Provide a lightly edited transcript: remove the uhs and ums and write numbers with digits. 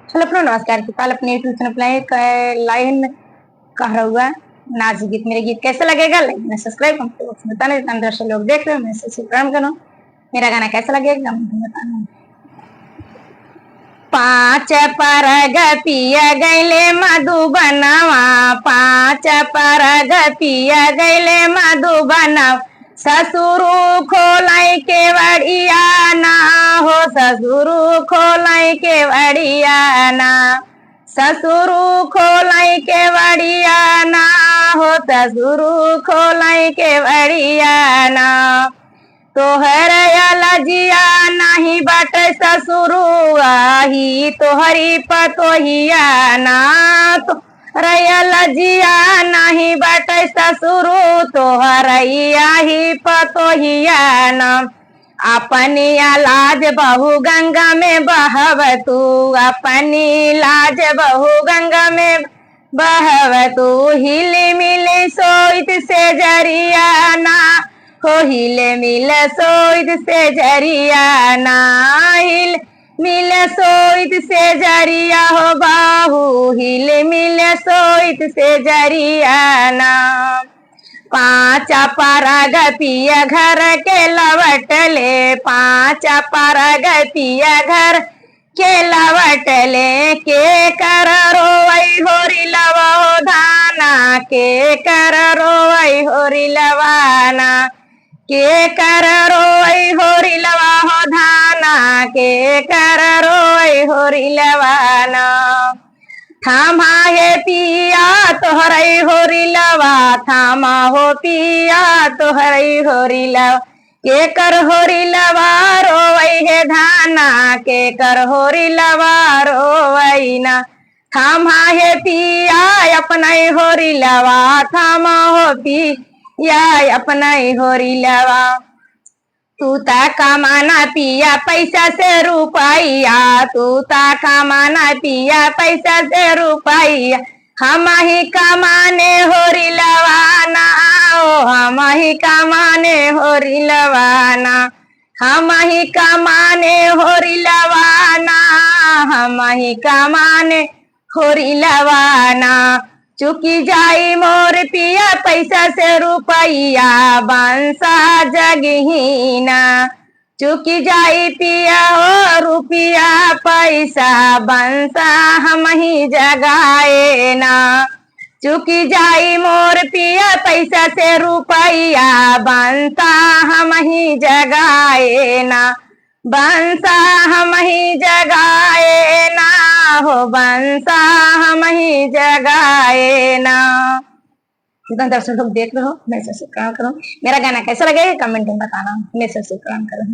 चलो अपना नमस्कार कल अपने यूट्यूब चैनल लाइन कह हुआ नाच गीत मेरे गीत कैसा लगेगा लाइक में सब्सक्राइब कमेंट बताना जितना दर्शक लोग देख रहे हो मैं सब्सक्राइब करो। मेरा गाना कैसा लगेगा बताना। पांच परग पिया गैले मधुबनवा, पांच परग पिया गैले मधुबनवा, ससुरु खोलाई के वड़िया ना हो, ससुरु खोलाई के वड़िया ना, ससुरु खोलाई के वड़िया ना हो, ससुरु खोलाई के वड़िया ना। तोहर लजिया नहीं बट ससुरु आही, तोहरी पतोहिया ना, तोहर लजिया नहीं बट ससुरु, तोहर आही पतोहिया ना। अपनी लाज बहु गंगा में बहव तू, अपनी लाज बहु गंगा में बहव तू, हिली मिली सोइत से जरिया ना हो, हिले मिल सोइत से जरिया ना, हिल मिल सोइत से जरिया हो बाहू, हिले मिल सोइत से जरिया ना। पांच परग पिया घर के लवटले, पांच परग पिया घर के लवटले, के कर रोवई होरी लवा हो धाना, के कर रोवई होरी लवाना, के कर रोई होरी लवा हो धाना, के कर रोई होरी लवाना। थामा हे पिया तोहरई होरी लवा, थामा हो पिया तोहरई होरी लवा, के कर होरी लवा रोवई हे धाना, के कर होरी लवा रोवई ना। थामा हे पिया अपना होरी लवा, थामा हो पिया अपना होरी लवा। तू ता कमाना पिया पैसा से रुपया, तू ता कमाना पिया पैसा से रुपया, हम ही कमाने होरी लवाना, ओ हम ही कमाने होरी लवाना, हम ही कमाने होरी लवाना, हम ही कमाने होरी लवाना। चुकी जाई मोर पिया पैसा से रुपया, बंसा जगहीना, चुकी जाई पिया हो रुपया पैसा, बंसा हम ही जगाए ना। चुकी जाई मोर पिया पैसा से रुपया, बंसा हम ही जगाए ना, बंसा हम ही जगाए ना हो, बंसा हम ही जगाए ना। जितना दर्शक लोग देख रहे हो मेरे से सब्सक्राइब करो। मेरा गाना कैसा लगे कमेंट में बताना, मेरे से सब्सक्राइब करो।